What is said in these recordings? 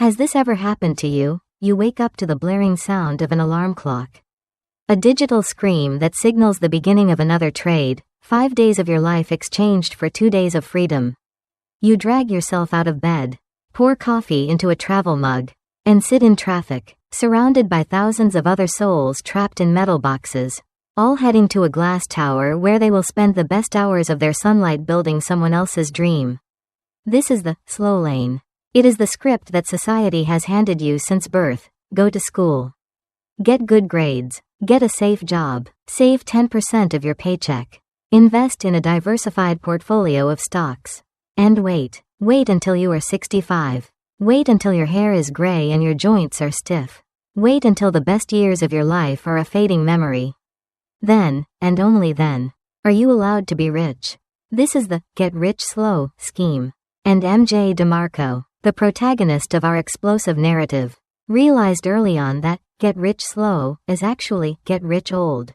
Has this ever happened to you? You wake up to the blaring sound of an alarm clock. A digital scream that signals the beginning of another trade, 5 days of your life exchanged for 2 days of freedom. You drag yourself out of bed, pour coffee into a travel mug, and sit in traffic, surrounded by thousands of other souls trapped in metal boxes, all heading to a glass tower where they will spend the best hours of their sunlight building someone else's dream. This is the slow lane. It is the script that society has handed you since birth. Go to school. Get good grades. Get a safe job. Save 10% of your paycheck. Invest in a diversified portfolio of stocks. And wait. Wait until you are 65. Wait until your hair is gray and your joints are stiff. Wait until the best years of your life are a fading memory. Then, and only then, are you allowed to be rich. This is the Get Rich Slow scheme. And MJ DeMarco, the protagonist of our explosive narrative, realized early on that Get Rich Slow is actually Get Rich Old.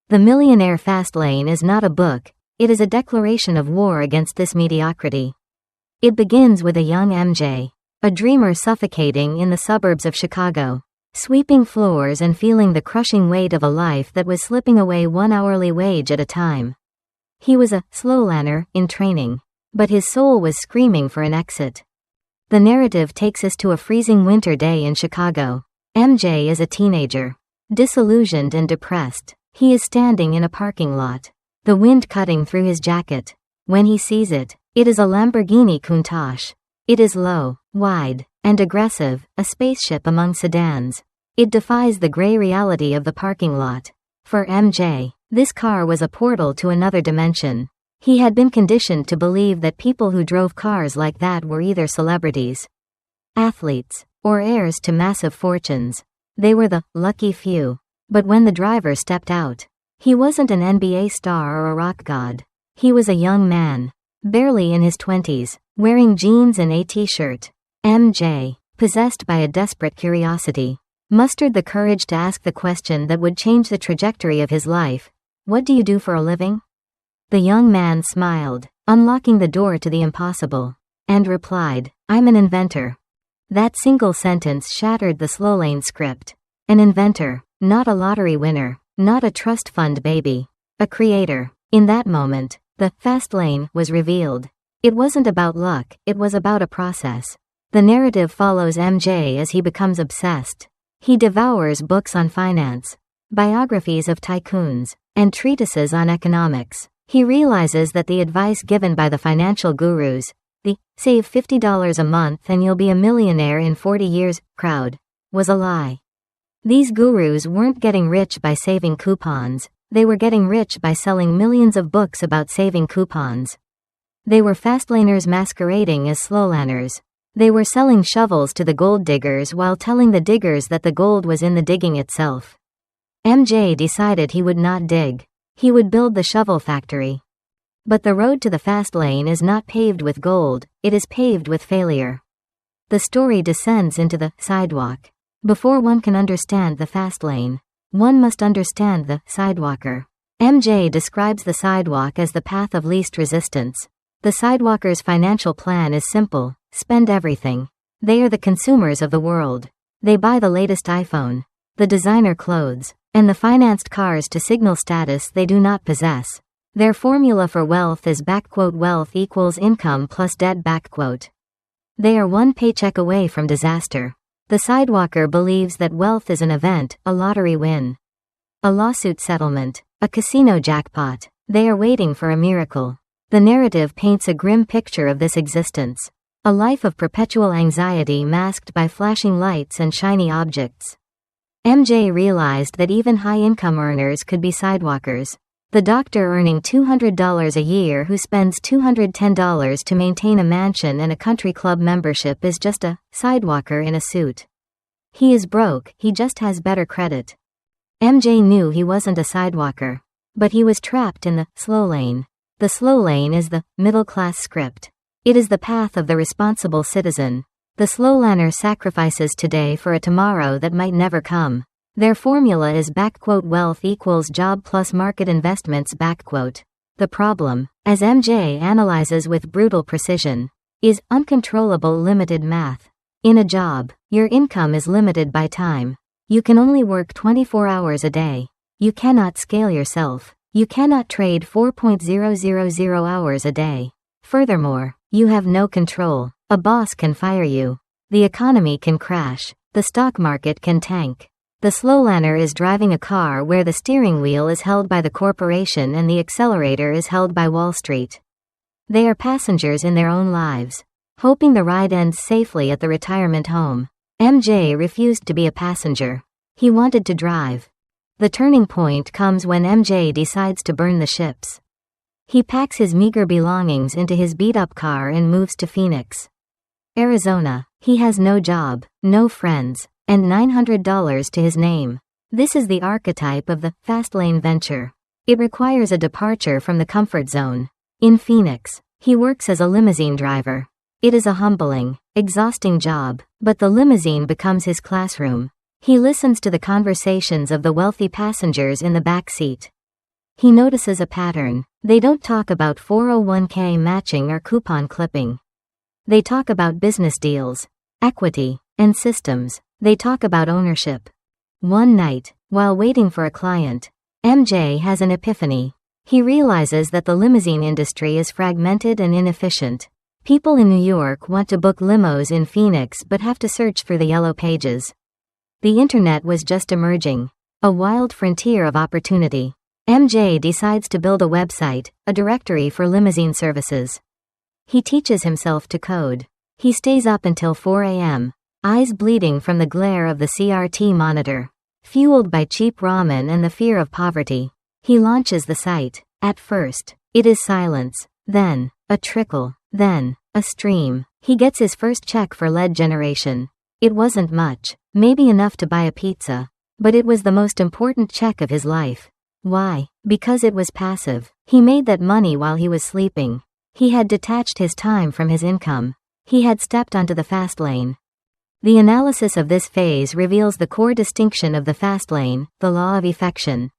The Millionaire Fastlane is not a book, it is a declaration of war against this mediocrity. It begins with a young MJ, a dreamer suffocating in the suburbs of Chicago, sweeping floors and feeling the crushing weight of a life that was slipping away 1 hourly wage at a time. He was a slowlaner in training, but his soul was screaming for an exit. The narrative takes us to a freezing winter day in Chicago. MJ is a teenager, disillusioned and depressed. He is standing in a parking lot, the wind cutting through his jacket. When he sees it, it is a Lamborghini Countach. It is low, wide, and aggressive, a spaceship among sedans. It defies the gray reality of the parking lot. For MJ, this car was a portal to another dimension. He had been conditioned to believe that people who drove cars like that were either celebrities, athletes, or heirs to massive fortunes. They were the lucky few. But when the driver stepped out, he wasn't an NBA star or a rock god. He was a young man, barely in his 20s, wearing jeans and a t-shirt. MJ, possessed by a desperate curiosity, mustered the courage to ask the question that would change the trajectory of his life. What do you do for a living? The young man smiled, unlocking the door to the impossible, and replied, I'm an inventor. That single sentence shattered the slow lane script. An inventor, not a lottery winner, not a trust fund baby, a creator. In that moment, the fast lane was revealed. It wasn't about luck, it was about a process. The narrative follows MJ as he becomes obsessed. He devours books on finance, biographies of tycoons, and treatises on economics. He realizes that the advice given by the financial gurus, the save $50 a month and you'll be a millionaire in 40 years crowd, was a lie. These gurus weren't getting rich by saving coupons, they were getting rich by selling millions of books about saving coupons. They were fastlaners masquerading as slowlaners. They were selling shovels to the gold diggers while telling the diggers that the gold was in the digging itself. MJ decided he would not dig. He would build the shovel factory. But the road to the fast lane is not paved with gold, it is paved with failure. The story descends into the sidewalk. Before one can understand the fast lane, one must understand the sidewalker. MJ describes the sidewalk as the path of least resistance. The sidewalker's financial plan is simple: spend everything. They are the consumers of the world. They buy the latest iPhone, the designer clothes, and the financed cars to signal status they do not possess. Their formula for wealth is wealth equals income plus debt. They are one paycheck away from disaster. The sidewalker believes that wealth is an event, a lottery win, a lawsuit settlement, a casino jackpot. They are waiting for a miracle. The narrative paints a grim picture of this existence. A life of perpetual anxiety masked by flashing lights and shiny objects. MJ realized that even high-income earners could be sidewalkers. The doctor earning $200 a year who spends $210 to maintain a mansion and a country club membership is just a sidewalker in a suit. He is broke, he just has better credit. MJ knew he wasn't a sidewalker, but he was trapped in the slow lane. The slow lane is the middle-class script. It is the path of the responsible citizen. The slowlaner sacrifices today for a tomorrow that might never come. Their formula is wealth equals job plus market investments. The problem, as MJ analyzes with brutal precision, is uncontrollable limited math. In a job, your income is limited by time. You can only work 24 hours a day. You cannot scale yourself. You cannot trade 4.000 hours a day. Furthermore, you have no control. A boss can fire you. The economy can crash. The stock market can tank. The slowlander is driving a car where the steering wheel is held by the corporation and the accelerator is held by Wall Street. They are passengers in their own lives, hoping the ride ends safely at the retirement home. MJ refused to be a passenger. He wanted to drive. The turning point comes when MJ decides to burn the ships. He packs his meager belongings into his beat-up car and moves to Phoenix, Arizona. He has no job, no friends, and $900 to his name. This is the archetype of the fastlane venture. It requires a departure from the comfort zone. In Phoenix, he works as a limousine driver. It is a humbling, exhausting job, but the limousine becomes his classroom. He listens to the conversations of the wealthy passengers in the back seat. He notices a pattern. They don't talk about 401k matching or coupon clipping. They talk about business deals, equity, and systems. They talk about ownership. One night, while waiting for a client, MJ has an epiphany. He realizes that the limousine industry is fragmented and inefficient. People in New York want to book limos in Phoenix but have to search through the yellow pages. The internet was just emerging, a wild frontier of opportunity. MJ decides to build a website, a directory for limousine services. He teaches himself to code. He stays up until 4 a.m., eyes bleeding from the glare of the CRT monitor. Fueled by cheap ramen and the fear of poverty, he launches the site. At first, it is silence, then a trickle, then a stream. He gets his first check for lead generation. It wasn't much, maybe enough to buy a pizza, but it was the most important check of his life. Why? Because it was passive. He made that money while he was sleeping. He had detached his time from his income. He had stepped onto the fast lane. The analysis of this phase reveals the core distinction of the fast lane, the law of effection.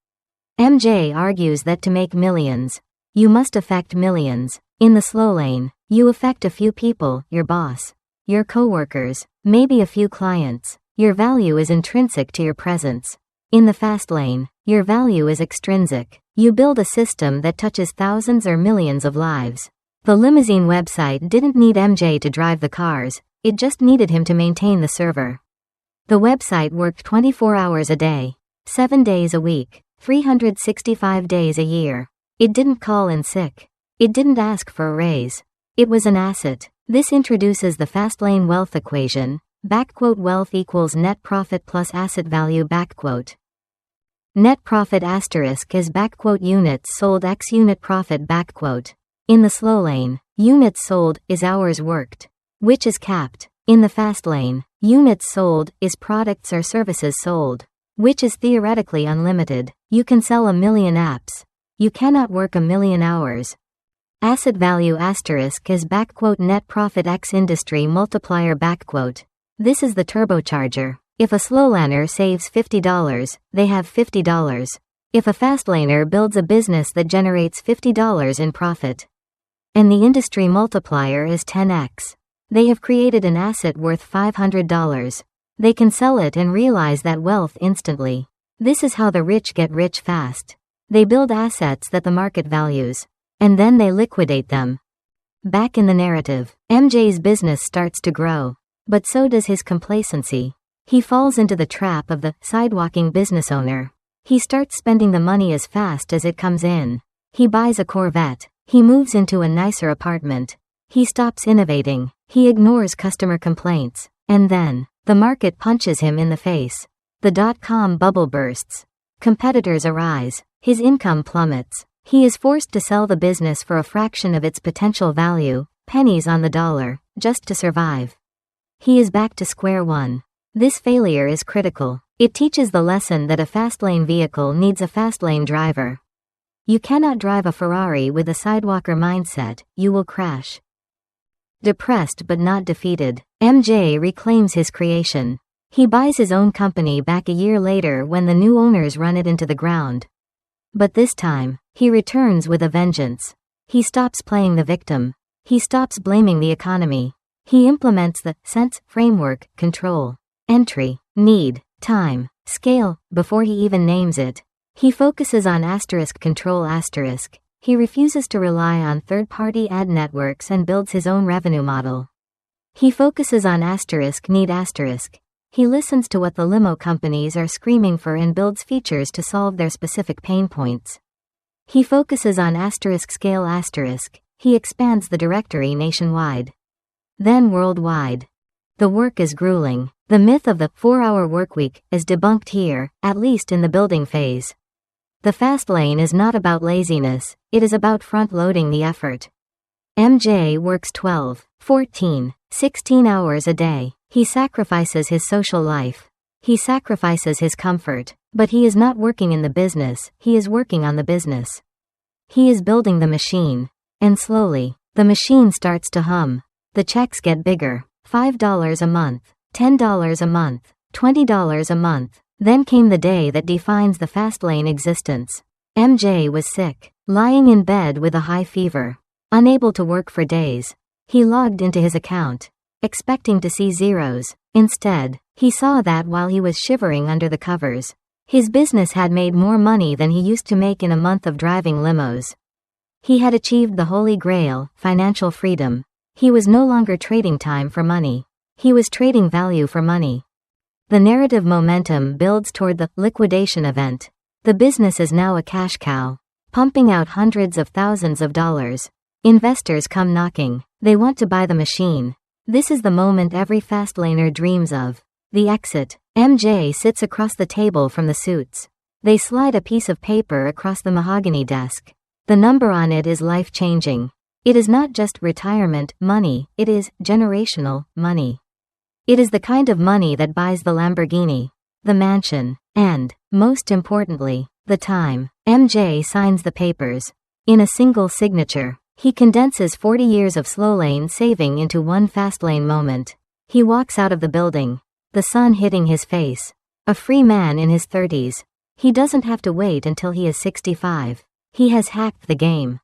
MJ argues that to make millions, you must affect millions. In the slow lane, you affect a few people, your boss, your coworkers, maybe a few clients. Your value is intrinsic to your presence. In the fast lane, your value is extrinsic. You build a system that touches thousands or millions of lives. The limousine website didn't need MJ to drive the cars, it just needed him to maintain the server. The website worked 24 hours a day, 7 days a week, 365 days a year. It didn't call in sick. It didn't ask for a raise. It was an asset. This introduces the fastlane wealth equation. Wealth equals net profit plus asset value. Net profit asterisk is units sold x unit profit. In the slow lane, units sold is hours worked, which is capped. In the fast lane, units sold is products or services sold, which is theoretically unlimited. You can sell 1 million apps. You cannot work 1 million hours. Asset value asterisk is net profit x industry multiplier. This is the turbocharger. If a slowlaner saves $50, they have $50. If a fastlaner builds a business that generates $50 in profit, and the industry multiplier is 10x, they have created an asset worth $500. They can sell it and realize that wealth instantly. This is how the rich get rich fast. They build assets that the market values, and then they liquidate them. Back in the narrative, MJ's business starts to grow, but so does his complacency. He falls into the trap of the sidewalking business owner. He starts spending the money as fast as it comes in. He buys a Corvette. He moves into a nicer apartment. He stops innovating. He ignores customer complaints. And then, the market punches him in the face. The dot-com bubble bursts. Competitors arise. His income plummets. He is forced to sell the business for a fraction of its potential value, pennies on the dollar, just to survive. He is back to square one. This failure is critical. It teaches the lesson that a fastlane vehicle needs a fastlane driver. You cannot drive a Ferrari with a sidewalker mindset, you will crash. Depressed but not defeated, MJ reclaims his creation. He buys his own company back a year later when the new owners run it into the ground. But this time, he returns with a vengeance. He stops playing the victim. He stops blaming the economy. He implements the sense, framework, control, entry, need, time, scale, before he even names it. He focuses on control. He refuses to rely on third-party ad networks and builds his own revenue model. He focuses on need. He listens to what the limo companies are screaming for and builds features to solve their specific pain points. He focuses on scale. He expands the directory nationwide. Then worldwide. The work is grueling. The myth of the 4-hour workweek is debunked here, at least in the building phase. The fast lane is not about laziness, it is about front-loading the effort. MJ works 12, 14, 16 hours a day. He sacrifices his social life. He sacrifices his comfort. But he is not working in the business, he is working on the business. He is building the machine. And slowly, the machine starts to hum. The checks get bigger. $5 a month, $10 a month, $20 a month. Then came the day that defines the fast lane existence. MJ was sick, lying in bed with a high fever, unable to work for days. He logged into his account, expecting to see zeros. Instead, he saw that while he was shivering under the covers, his business had made more money than he used to make in a month of driving limos. He had achieved the holy grail, financial freedom. He was no longer trading time for money. He was trading value for money. The narrative momentum builds toward the liquidation event. The business is now a cash cow, pumping out hundreds of thousands of dollars. Investors come knocking. They want to buy the machine. This is the moment every fastlaner dreams of. The exit. MJ sits across the table from the suits. They slide a piece of paper across the mahogany desk. The number on it is life-changing. It is not just retirement money, it is generational money. It is the kind of money that buys the Lamborghini, the mansion, and, most importantly, the time. MJ signs the papers. In a single signature, he condenses 40 years of slow lane saving into one fast lane moment. He walks out of the building, the sun hitting his face. A free man in his 30s. He doesn't have to wait until he is 65. He has hacked the game.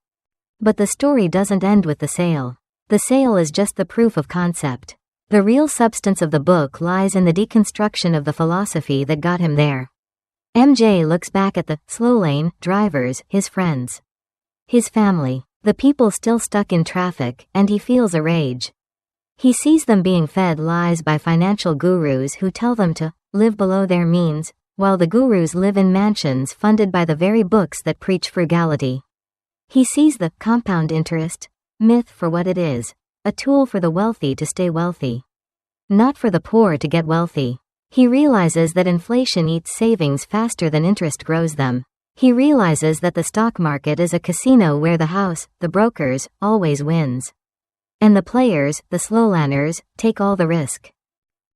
But the story doesn't end with the sale. The sale is just the proof of concept. The real substance of the book lies in the deconstruction of the philosophy that got him there. MJ looks back at the slow lane drivers, his friends, his family, the people still stuck in traffic, and he feels a rage. He sees them being fed lies by financial gurus who tell them to live below their means, while the gurus live in mansions funded by the very books that preach frugality. He sees the compound interest myth for what it is. A tool for the wealthy to stay wealthy. Not for the poor to get wealthy. He realizes that inflation eats savings faster than interest grows them. He realizes that the stock market is a casino where the house, the brokers, always wins. And the players, the slowlaners, take all the risk.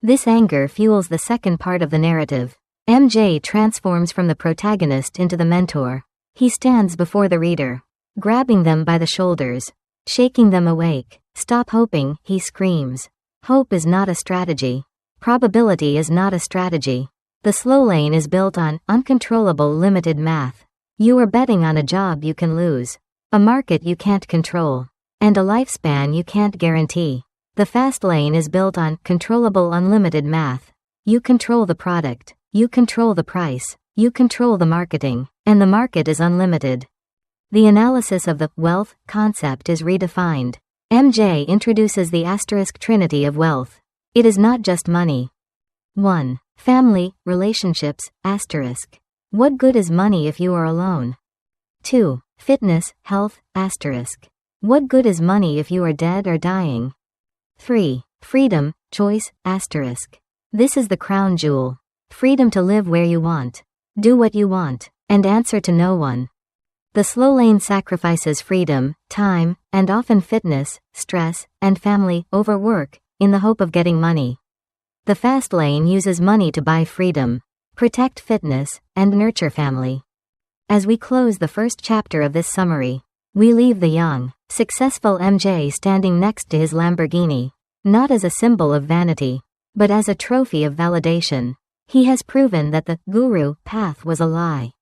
This anger fuels the second part of the narrative. MJ transforms from the protagonist into the mentor. He stands before the reader, grabbing them by the shoulders, shaking them awake. Stop hoping, he screams. Hope is not a strategy. Probability is not a strategy. The slow lane is built on uncontrollable limited math. You are betting on a job you can lose, a market you can't control, and a lifespan you can't guarantee. The fast lane is built on controllable unlimited math. You control the product, you control the price, you control the marketing, and the market is unlimited. The analysis of the wealth concept is redefined. MJ introduces the trinity of wealth. It is not just money. 1. Family, relationships, What good is money if you are alone? 2. Fitness, health, What good is money if you are dead or dying? 3. Freedom, choice, This is the crown jewel. Freedom to live where you want, do what you want, and answer to no one. The slow lane sacrifices freedom, time, and often fitness, stress, and family over work, in the hope of getting money. The fast lane uses money to buy freedom, protect fitness, and nurture family. As we close the first chapter of this summary, we leave the young, successful MJ standing next to his Lamborghini, not as a symbol of vanity, but as a trophy of validation. He has proven that the guru path was a lie.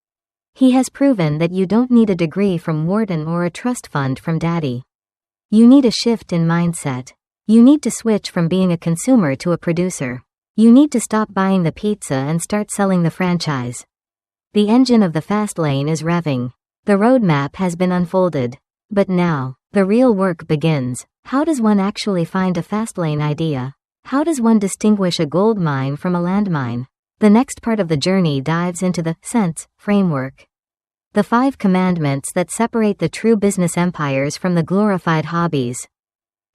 He has proven that you don't need a degree from Wharton or a trust fund from Daddy. You need a shift in mindset. You need to switch from being a consumer to a producer. You need to stop buying the pizza and start selling the franchise. The engine of the fast lane is revving. The roadmap has been unfolded. But now, the real work begins. How does one actually find a fast lane idea? How does one distinguish a gold mine from a landmine? The next part of the journey dives into the sense framework. The 5 commandments that separate the true business empires from the glorified hobbies.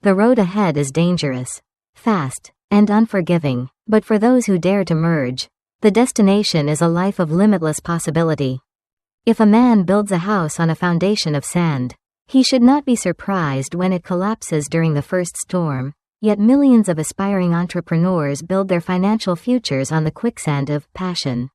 The road ahead is dangerous, fast, and unforgiving, but for those who dare to merge, the destination is a life of limitless possibility. If a man builds a house on a foundation of sand, he should not be surprised when it collapses during the first storm. Yet millions of aspiring entrepreneurs build their financial futures on the quicksand of passion,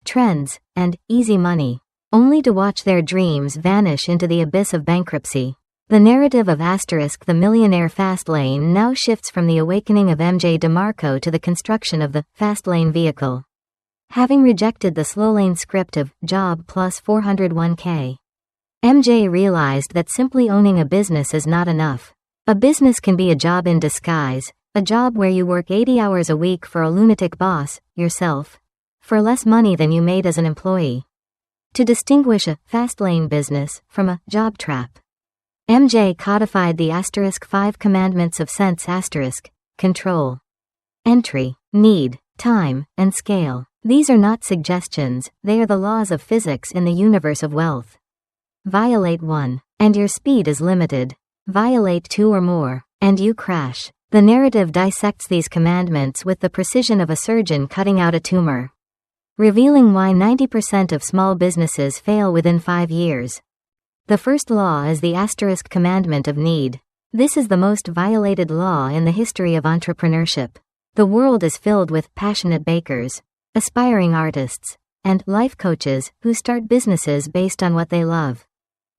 trends, and easy money, only to watch their dreams vanish into the abyss of bankruptcy. The narrative of the millionaire fastlane now shifts from the awakening of MJ DeMarco to the construction of the fastlane vehicle. Having rejected the slow lane script of job plus 401k, MJ realized that simply owning a business is not enough. A business can be a job in disguise, a job where you work 80 hours a week for a lunatic boss, yourself, for less money than you made as an employee. To distinguish a fast-lane business from a job trap, MJ codified the *5 commandments of sense *, control, entry, need, time, and scale. These are not suggestions, they are the laws of physics in the universe of wealth. Violate one, and your speed is limited. Violate 2 or more, and you crash. The narrative dissects these commandments with the precision of a surgeon cutting out a tumor, revealing why 90% of small businesses fail within 5 years. The first law is the * commandment of need. This is the most violated law in the history of entrepreneurship. The world is filled with passionate bakers, aspiring artists, and life coaches who start businesses based on what they love,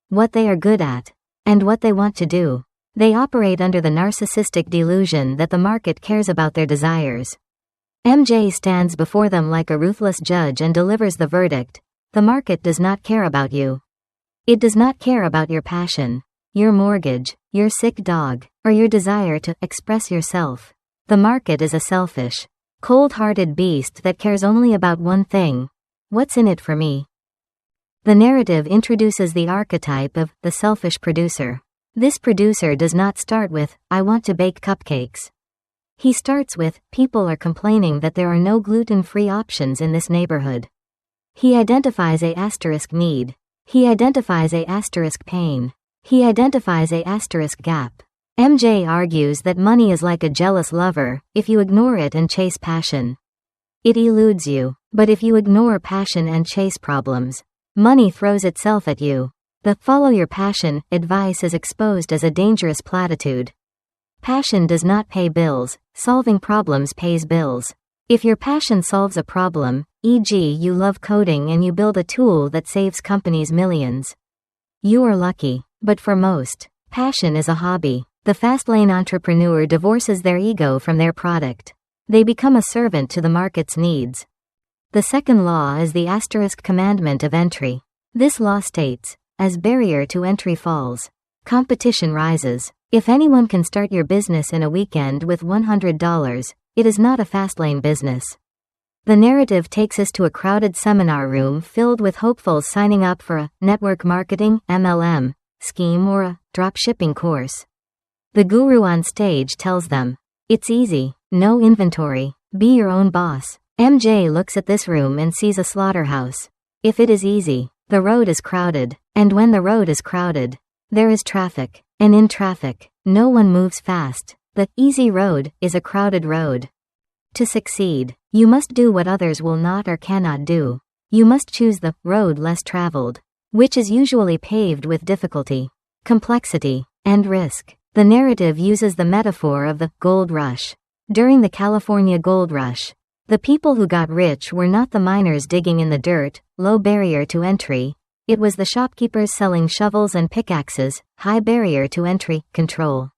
what they are good at, and what they want to do. They operate under the narcissistic delusion that the market cares about their desires. MJ stands before them like a ruthless judge and delivers the verdict: the market does not care about you. It does not care about your passion, your mortgage, your sick dog, or your desire to express yourself. The market is a selfish, cold-hearted beast that cares only about one thing: what's in it for me? The narrative introduces the archetype of the selfish producer. This producer does not start with, "I want to bake cupcakes." He starts with, "People are complaining that there are no gluten-free options in this neighborhood." He identifies a * need. He identifies a * pain. He identifies a * gap. MJ argues that money is like a jealous lover: if you ignore it and chase passion, it eludes you. But if you ignore passion and chase problems, money throws itself at you. The "follow your passion" advice is exposed as a dangerous platitude. Passion does not pay bills, solving problems pays bills. If your passion solves a problem, e.g. you love coding and you build a tool that saves companies millions, you are lucky. But for most, passion is a hobby. The fastlane entrepreneur divorces their ego from their product. They become a servant to the market's needs. The second law is the * commandment of entry. This law states, as barrier to entry falls, competition rises. If anyone can start your business in a weekend with $100, it is not a fastlane business. The narrative takes us to a crowded seminar room filled with hopefuls signing up for a network marketing (MLM) scheme or a dropshipping course. The guru on stage tells them, "It's easy, no inventory, be your own boss." MJ looks at this room and sees a slaughterhouse. If it is easy, the road is crowded, and when the road is crowded, there is traffic, and in traffic, no one moves fast. The easy road is a crowded road. To succeed, you must do what others will not or cannot do. You must choose the road less traveled, which is usually paved with difficulty, complexity, and risk. The narrative uses the metaphor of the gold rush. During the California gold rush, the people who got rich were not the miners digging in the dirt, low barrier to entry. It was the shopkeepers selling shovels and pickaxes, high barrier to entry, control.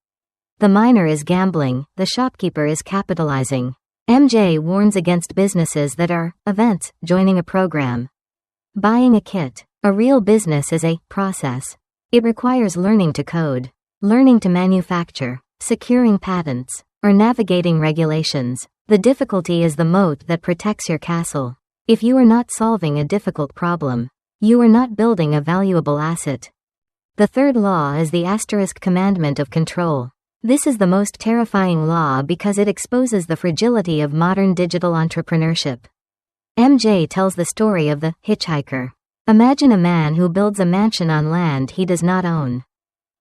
The miner is gambling, the shopkeeper is capitalizing. MJ warns against businesses that are events, joining a program, buying a kit. A real business is a process. It requires learning to code, learning to manufacture, securing patents, or navigating regulations. The difficulty is the moat that protects your castle. If you are not solving a difficult problem, you are not building a valuable asset. The third law is the asterisk commandment of control. This is the most terrifying law because it exposes the fragility of modern digital entrepreneurship. MJ tells the story of the hitchhiker. Imagine a man who builds a mansion on land he does not own.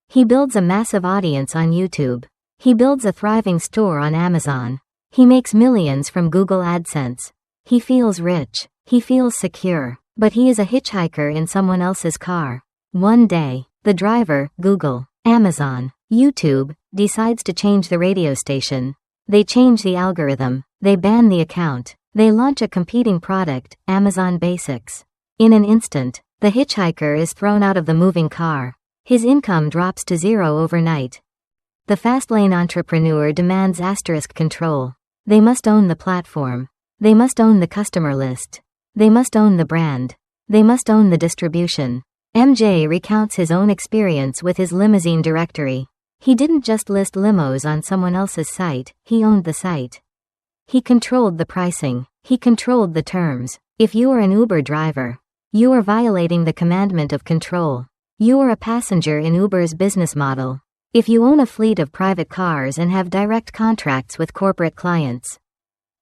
He builds a massive audience on YouTube. He builds a thriving store on Amazon. He makes millions from Google AdSense. He feels rich. He feels secure. But he is a hitchhiker in someone else's car. One day, the driver, Google, Amazon, YouTube, decides to change the radio station. They change the algorithm. They ban the account. They launch a competing product, Amazon Basics. In an instant, the hitchhiker is thrown out of the moving car. His income drops to zero overnight. The fastlane entrepreneur demands asterisk control. They must own the platform. They must own the customer list. They must own the brand. They must own the distribution. MJ recounts his own experience with his limousine directory. He didn't just list limos on someone else's site, he owned the site. He controlled the pricing. He controlled the terms. If you are an Uber driver, you are violating the commandment of control. You are a passenger in Uber's business model. If you own a fleet of private cars and have direct contracts with corporate clients,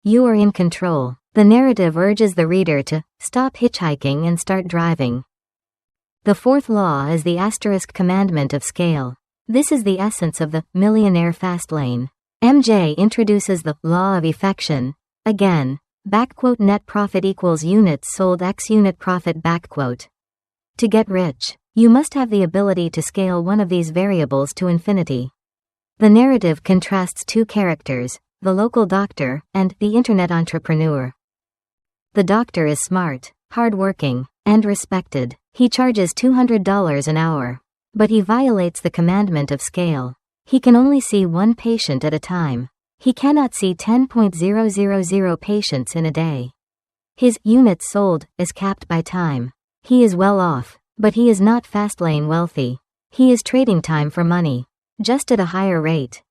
you are in control. The narrative urges the reader to stop hitchhiking and start driving. The fourth law is the asterisk commandment of scale. This is the essence of the millionaire fastlane. MJ introduces the law of effection. Again, net profit equals units sold x unit profit. To get rich, you must have the ability to scale one of these variables to infinity. The narrative contrasts two characters, the local doctor and the internet entrepreneur. The doctor is smart, hardworking, and respected. He charges $200 an hour. But he violates the commandment of scale. He can only see one patient at a time. He cannot see 10,000 patients in a day. His units sold is capped by time. He is well off, but he is not fastlane wealthy. He is trading time for money, just at a higher rate.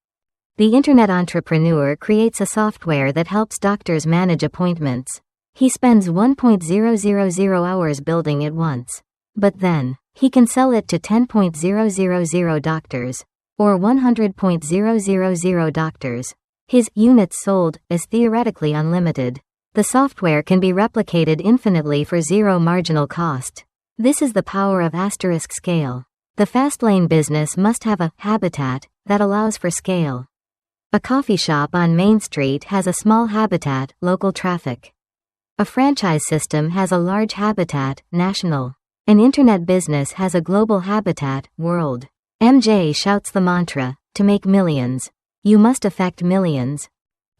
The internet entrepreneur creates a software that helps doctors manage appointments. He spends 1.000 hours building it once. But then, he can sell it to 10.000 doctors, or 100.000 doctors. His units sold is theoretically unlimited. The software can be replicated infinitely for zero marginal cost. This is the power of asterisk scale. The fastlane business must have a habitat that allows for scale. A coffee shop on Main Street has a small habitat, local traffic. A franchise system has a large habitat, national. An internet business has a global habitat, world. MJ shouts the mantra, to make millions, you must affect millions.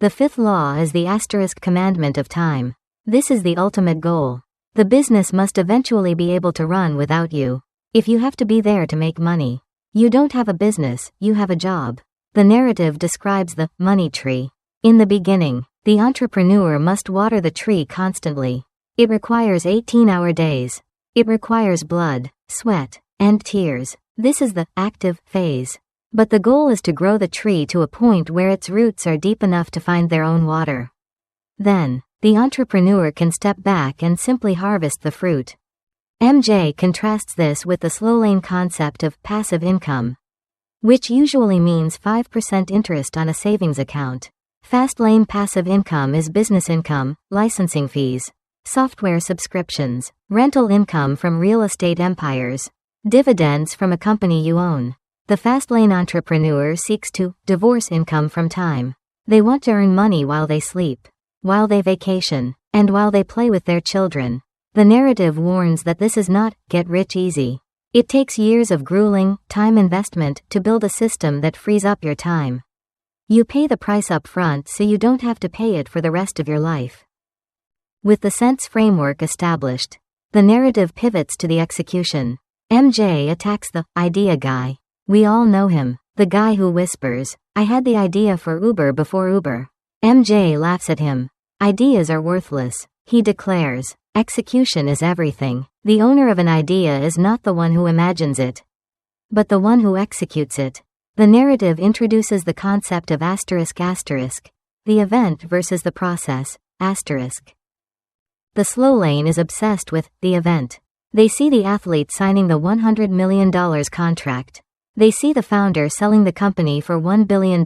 The fifth law is the asterisk commandment of time. This is the ultimate goal. The business must eventually be able to run without you. If you have to be there to make money, you don't have a business, you have a job. The narrative describes the money tree. In the beginning, the entrepreneur must water the tree constantly. It requires 18-hour days. It requires blood, sweat, and tears. This is the active phase. But the goal is to grow the tree to a point where its roots are deep enough to find their own water. Then, the entrepreneur can step back and simply harvest the fruit. MJ contrasts this with the slow lane concept of passive income, which usually means 5% interest on a savings account. Fast lane passive income is business income, licensing fees, software subscriptions, rental income from real estate empires, dividends from a company you own. The fastlane entrepreneur seeks to divorce income from time. They want to earn money while they sleep, while they vacation, and while they play with their children. The narrative warns that this is not get rich easy. It takes years of grueling, time investment to build a system that frees up your time. You pay the price up front so you don't have to pay it for the rest of your life. With the sense framework established, the narrative pivots to the execution. MJ attacks the idea guy. We all know him, the guy who whispers, I had the idea for Uber before Uber. MJ laughs at him. Ideas are worthless, he declares. Execution is everything. The owner of an idea is not the one who imagines it, but the one who executes it. The narrative introduces the concept of asterisk asterisk, the event versus the process, asterisk. The slow lane is obsessed with the event. They see the athlete signing the $100 million contract. They see the founder selling the company for $1 billion.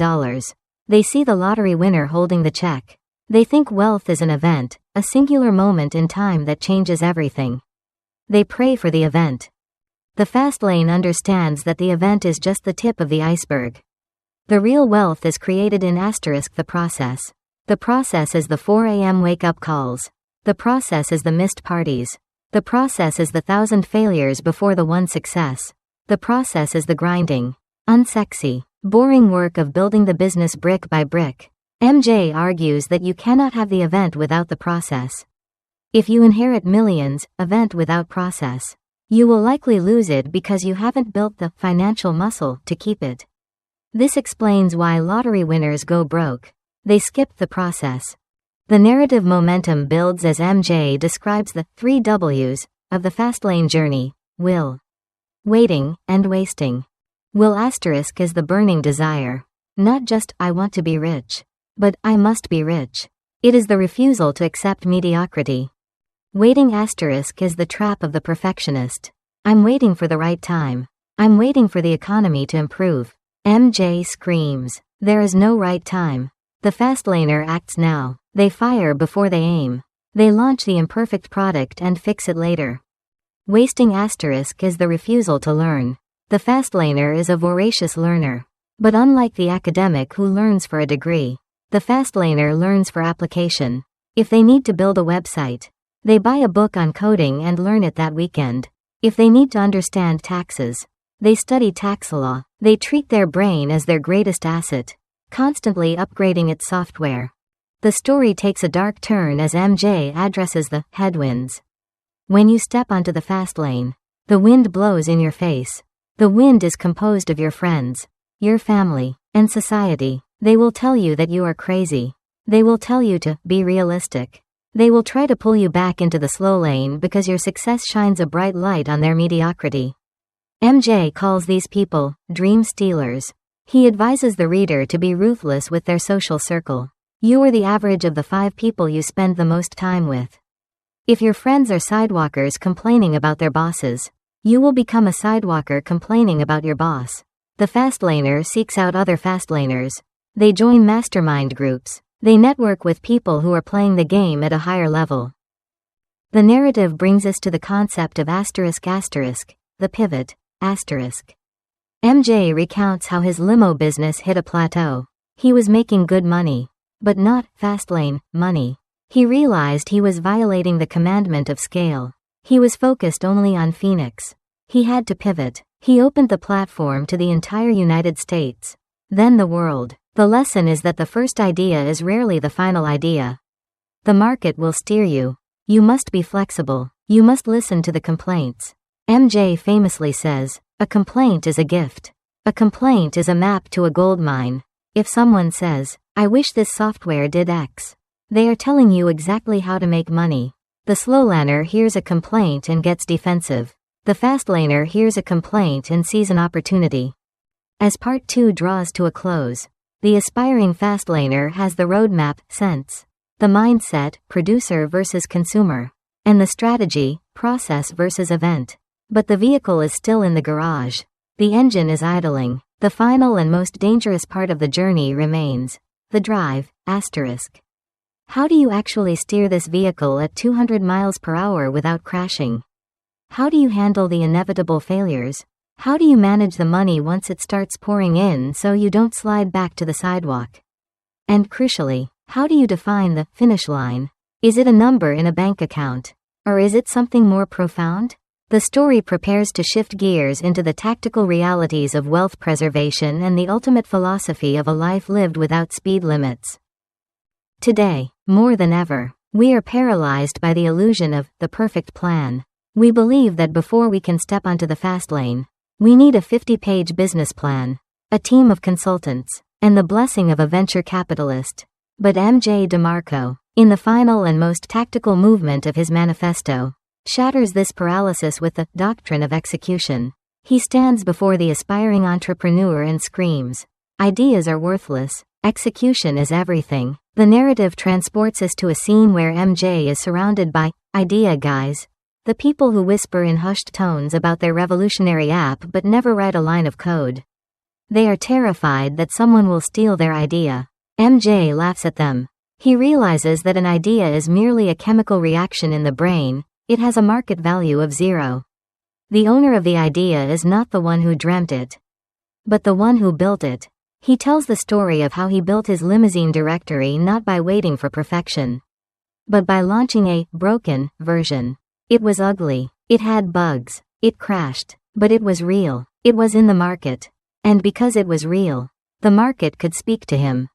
They see the lottery winner holding the check. They think wealth is an event, a singular moment in time that changes everything. They pray for the event. The fast lane understands that the event is just the tip of the iceberg. The real wealth is created in asterisk the process. The process is the 4 a.m. wake-up calls. The process is the missed parties. The process is the 1,000 failures before the one success. The process is the grinding, unsexy, boring work of building the business brick by brick. MJ argues that you cannot have the event without the process. If you inherit millions, event without process, you will likely lose it because you haven't built the financial muscle to keep it. This explains why lottery winners go broke. They skip the process. The narrative momentum builds as MJ describes the 3 W's of the fastlane journey: will, waiting, and wasting. Will asterisk is the burning desire. Not just, I want to be rich, but I must be rich. It is the refusal to accept mediocrity. Waiting asterisk is the trap of the perfectionist. I'm waiting for the right time. I'm waiting for the economy to improve. MJ screams, there is no right time. The fastlaner acts now. They fire before they aim. They launch the imperfect product and fix it later. Wasting asterisk is the refusal to learn. The fastlaner is a voracious learner. But unlike the academic who learns for a degree, the fastlaner learns for application. If they need to build a website, they buy a book on coding and learn it that weekend. If they need to understand taxes, they study tax law. They treat their brain as their greatest asset, constantly upgrading its software. The story takes a dark turn as MJ addresses the headwinds. When you step onto the fast lane, the wind blows in your face. The wind is composed of your friends, your family, and society. They will tell you that you are crazy. They will tell you to be realistic. They will try to pull you back into the slow lane because your success shines a bright light on their mediocrity. MJ calls these people dream stealers. He advises the reader to be ruthless with their social circle. You are the average of the 5 people you spend the most time with. If your friends are sidewalkers complaining about their bosses, you will become a sidewalker complaining about your boss. The fastlaner seeks out other fastlaners. They join mastermind groups. They network with people who are playing the game at a higher level. The narrative brings us to the concept of asterisk asterisk, the pivot, asterisk. MJ recounts how his limo business hit a plateau. He was making good money, but not fastlane money. He realized he was violating the commandment of scale. He was focused only on Phoenix. He had to pivot. He opened the platform to the entire United States, then the world. The lesson is that the first idea is rarely the final idea. The market will steer you. You must be flexible. You must listen to the complaints. MJ famously says, a complaint is a gift. A complaint is a map to a gold mine. If someone says, I wish this software did X, they are telling you exactly how to make money. The slowlaner hears a complaint and gets defensive. The fastlaner hears a complaint and sees an opportunity. As part 2 draws to a close, the aspiring fastlaner has the roadmap, sense, the mindset, producer versus consumer, and the strategy, process versus event. But the vehicle is still in the garage. The engine is idling. The final and most dangerous part of the journey remains, the drive, asterisk. How do you actually steer this vehicle at 200 miles per hour without crashing? How do you handle the inevitable failures? How do you manage the money once it starts pouring in so you don't slide back to the sidewalk? And crucially, how do you define the finish line? Is it a number in a bank account? Or is it something more profound? The story prepares to shift gears into the tactical realities of wealth preservation and the ultimate philosophy of a life lived without speed limits. Today, more than ever, we are paralyzed by the illusion of the perfect plan. We believe that before we can step onto the fast lane, we need a 50-page business plan, a team of consultants, and the blessing of a venture capitalist. But MJ DeMarco, in the final and most tactical movement of his manifesto, shatters this paralysis with the doctrine of execution. He stands before the aspiring entrepreneur and screams, "Ideas are worthless. Execution is everything." The narrative transports us to a scene where MJ is surrounded by idea guys, the people who whisper in hushed tones about their revolutionary app but never write a line of code. They are terrified that someone will steal their idea. MJ laughs at them. He realizes that an idea is merely a chemical reaction in the brain. It has a market value of 0. The owner of the idea is not the one who dreamt it, but the one who built it. He tells the story of how he built his limousine directory not by waiting for perfection, but by launching a broken version. It was ugly. It had bugs. It crashed. But it was real. It was in the market. And because it was real, the market could speak to him.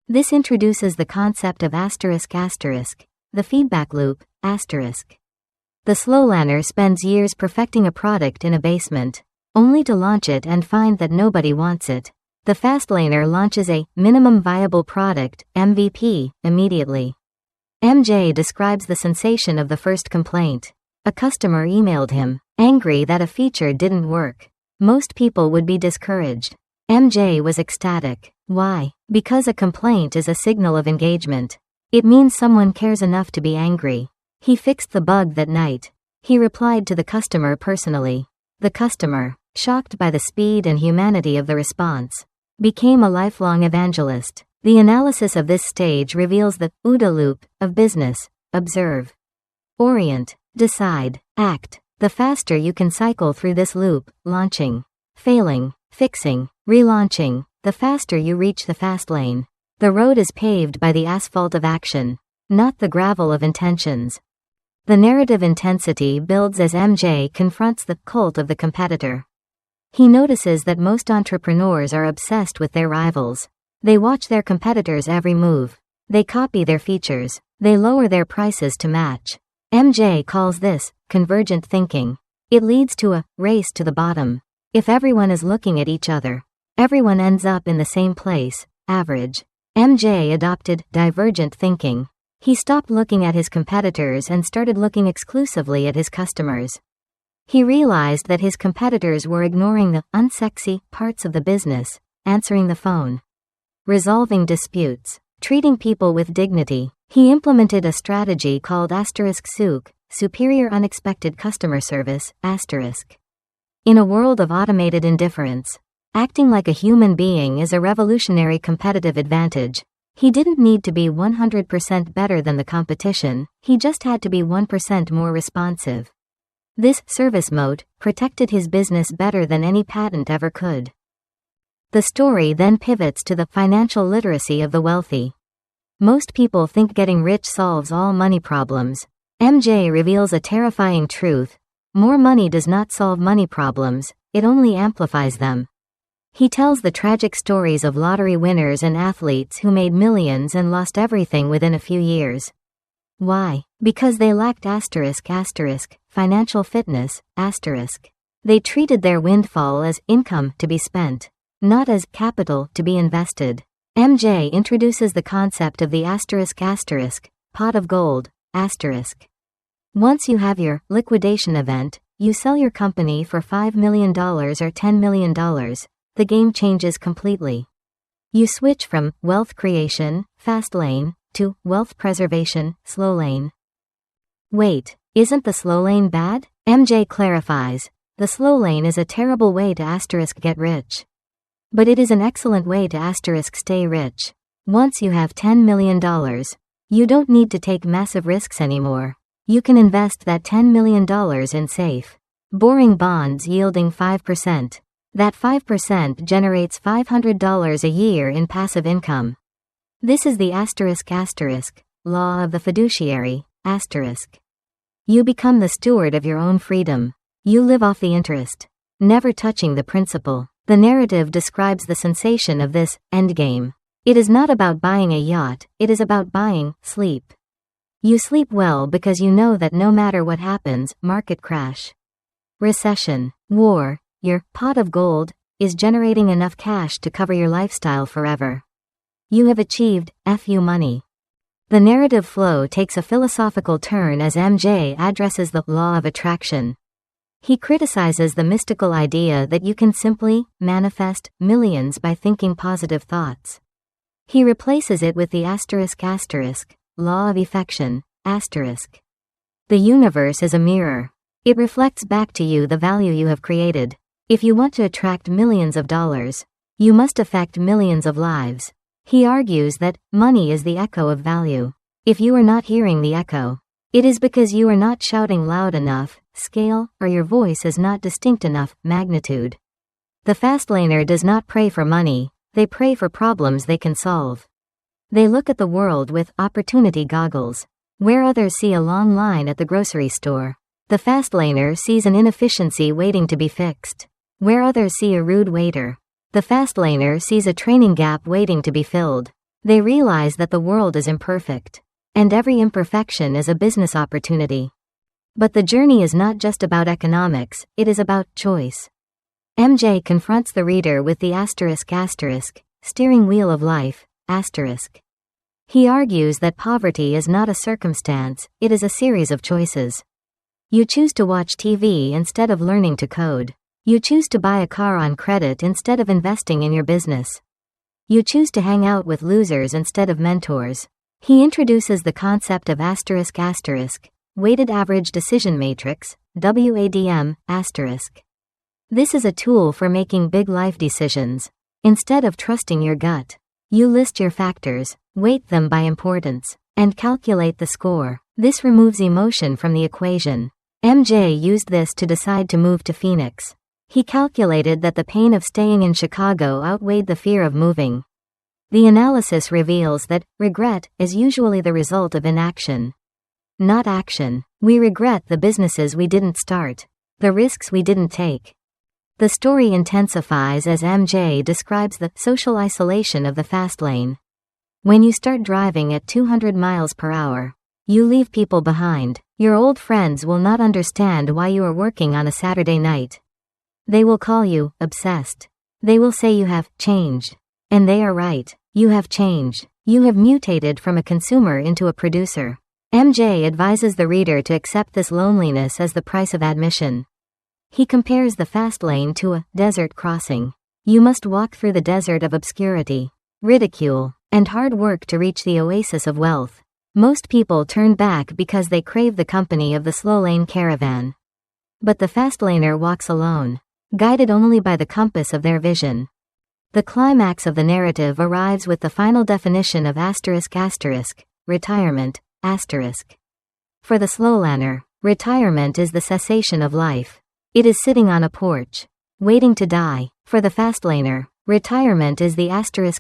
This introduces the concept of the feedback loop, The slowlaner spends years perfecting a product in a basement, only to launch it and find that nobody wants it. The fastlaner launches a minimum viable product, MVP, immediately. MJ describes the sensation of the first complaint. A customer emailed him, angry that a feature didn't work. Most people would be discouraged. MJ was ecstatic. Why? Because a complaint is a signal of engagement. It means someone cares enough to be angry. He fixed the bug that night. He replied to the customer personally. The customer, shocked by the speed and humanity of the response, became a lifelong evangelist. The analysis of this stage reveals the OODA loop of business: observe, orient, decide, act. The faster you can cycle through this loop, launching, failing, fixing, relaunching, the faster you reach the fast lane. The road is paved by the asphalt of action, not the gravel of intentions. The narrative intensity builds as MJ confronts the cult of the competitor. He notices that most entrepreneurs are obsessed with their rivals. They watch their competitors' every move. They copy their features. They lower their prices to match. MJ calls this convergent thinking. It leads to a race to the bottom. If everyone is looking at each other, everyone ends up in the same place, average. MJ adopted divergent thinking. He stopped looking at his competitors and started looking exclusively at his customers. He realized that his competitors were ignoring the unsexy parts of the business, answering the phone, resolving disputes, treating people with dignity. He implemented a strategy called *SOOC, Superior Unexpected Customer Service, *. In a world of automated indifference, acting like a human being is a revolutionary competitive advantage. He didn't need to be 100% better than the competition, he just had to be 1% more responsive. This service mode protected his business better than any patent ever could. The story then pivots to the financial literacy of the wealthy. Most people think getting rich solves all money problems. MJ reveals a terrifying truth. More money does not solve money problems, it only amplifies them. He tells the tragic stories of lottery winners and athletes who made millions and lost everything within a few years. Why? Because they lacked financial fitness, They treated their windfall as income to be spent, not as capital to be invested. MJ introduces the concept of the pot of gold, Once you have your liquidation event, you sell your company for $5 million or $10 million, the game changes completely. You switch from wealth creation, fast lane, to wealth preservation, slow lane. Wait, isn't the slow lane bad? MJ clarifies, the slow lane is a terrible way to get rich. But it is an excellent way to stay rich. Once you have $10 million, you don't need to take massive risks anymore. You can invest that $10 million in safe, boring bonds yielding 5%. That 5% generates $500 a year in passive income. This is the law of the fiduciary, You become the steward of your own freedom. You live off the interest, never touching the principal. The narrative describes the sensation of this endgame. It is not about buying a yacht, it is about buying sleep. You sleep well because you know that no matter what happens, market crash, recession, war, your pot of gold is generating enough cash to cover your lifestyle forever. You have achieved FU money. The narrative flow takes a philosophical turn as MJ addresses the law of attraction. He criticizes the mystical idea that you can simply manifest millions by thinking positive thoughts. He replaces it with the law of affection, The universe is a mirror. It reflects back to you the value you have created. If you want to attract millions of dollars, you must affect millions of lives. He argues that money is the echo of value. If you are not hearing the echo, it is because you are not shouting loud enough, scale, or your voice is not distinct enough, magnitude. The fastlaner does not pray for money, they pray for problems they can solve. They look at the world with opportunity goggles. Where others see a long line at the grocery store, the fastlaner sees an inefficiency waiting to be fixed. Where others see a rude waiter, the fastlaner sees a training gap waiting to be filled. They realize that the world is imperfect, and every imperfection is a business opportunity. But the journey is not just about economics, it is about choice. MJ confronts the reader with the steering wheel of life, He argues that poverty is not a circumstance, it is a series of choices. You choose to watch TV instead of learning to code. You choose to buy a car on credit instead of investing in your business. You choose to hang out with losers instead of mentors. He introduces the concept of weighted average decision matrix, WADM, This is a tool for making big life decisions. Instead of trusting your gut, you list your factors, weight them by importance, and calculate the score. This removes emotion from the equation. MJ used this to decide to move to Phoenix. He calculated that the pain of staying in Chicago outweighed the fear of moving. The analysis reveals that regret is usually the result of inaction, not action. We regret the businesses we didn't start, the risks we didn't take. The story intensifies as MJ describes the social isolation of the fast lane. When you start driving at 200 miles per hour, you leave people behind. Your old friends will not understand why you are working on a Saturday night. They will call you obsessed. They will say you have changed. And they are right. You have changed. You have mutated from a consumer into a producer. MJ advises the reader to accept this loneliness as the price of admission. He compares the fast lane to a desert crossing. You must walk through the desert of obscurity, ridicule, and hard work to reach the oasis of wealth. Most people turn back because they crave the company of the slow lane caravan. But the fastlaner walks alone, guided only by the compass of their vision. The climax of the narrative arrives with the final definition of retirement, For the slowlaner, retirement is the cessation of life. It is sitting on a porch, waiting to die. For the fastlaner, retirement is the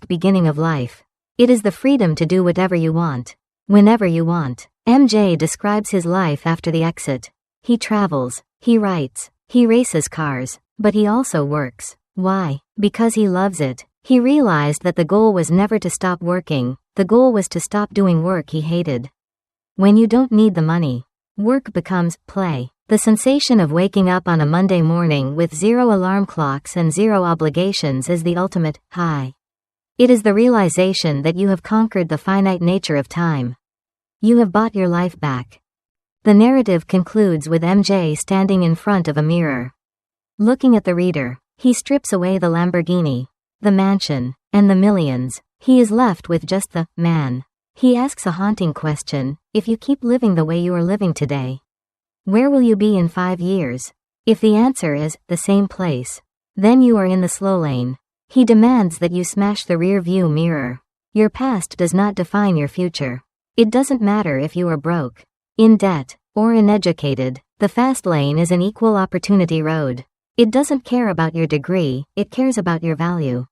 beginning of life. It is the freedom to do whatever you want, whenever you want. MJ describes his life after the exit. He travels, he writes, he races cars, but he also works. Why? Because he loves it. He realized that the goal was never to stop working, the goal was to stop doing work he hated. When you don't need the money, work becomes play. The sensation of waking up on a Monday morning with 0 alarm clocks and 0 obligations is the ultimate high. It is the realization that you have conquered the finite nature of time. You have bought your life back. The narrative concludes with MJ standing in front of a mirror. Looking at the reader, he strips away the Lamborghini, the mansion, and the millions. He is left with just the man. He asks a haunting question: if you keep living the way you are living today, where will you be in 5 years? If the answer is the same place, then you are in the slow lane. He demands that you smash the rear view mirror. Your past does not define your future. It doesn't matter if you are broke, in debt, or uneducated. The fast lane is an equal opportunity road. It doesn't care about your degree, it cares about your value.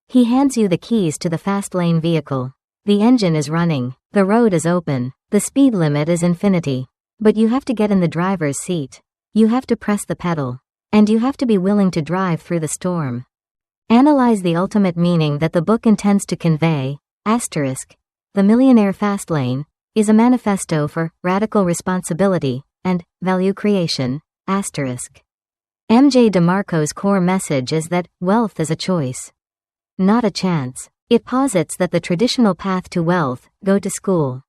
He hands you the keys to the fast lane vehicle. The engine is running, the road is open, the speed limit is infinity. But you have to get in the driver's seat. You have to press the pedal. And you have to be willing to drive through the storm. Analyze the ultimate meaning that the book intends to convey. The Millionaire Fastlane is a manifesto for radical responsibility and value creation. MJ DeMarco's core message is that wealth is a choice, not a chance. It posits that the traditional path to wealth, go to school,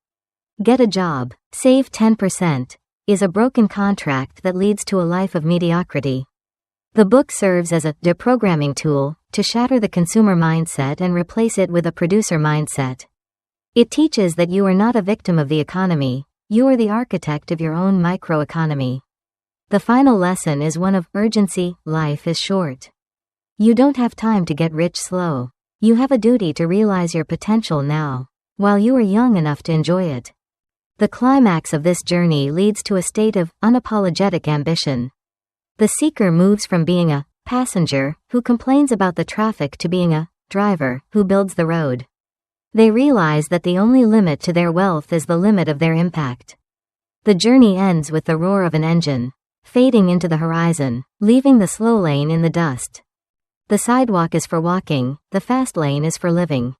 get a job, save 10%, is a broken contract that leads to a life of mediocrity. The book serves as a deprogramming tool to shatter the consumer mindset and replace it with a producer mindset. It teaches that you are not a victim of the economy, you are the architect of your own microeconomy. The final lesson is one of urgency. Life is short. You don't have time to get rich slow. You have a duty to realize your potential now, while you are young enough to enjoy it. The climax of this journey leads to a state of unapologetic ambition. The seeker moves from being a passenger who complains about the traffic to being a driver who builds the road. They realize that the only limit to their wealth is the limit of their impact. The journey ends with the roar of an engine, fading into the horizon, leaving the slow lane in the dust. The sidewalk is for walking, the fast lane is for living.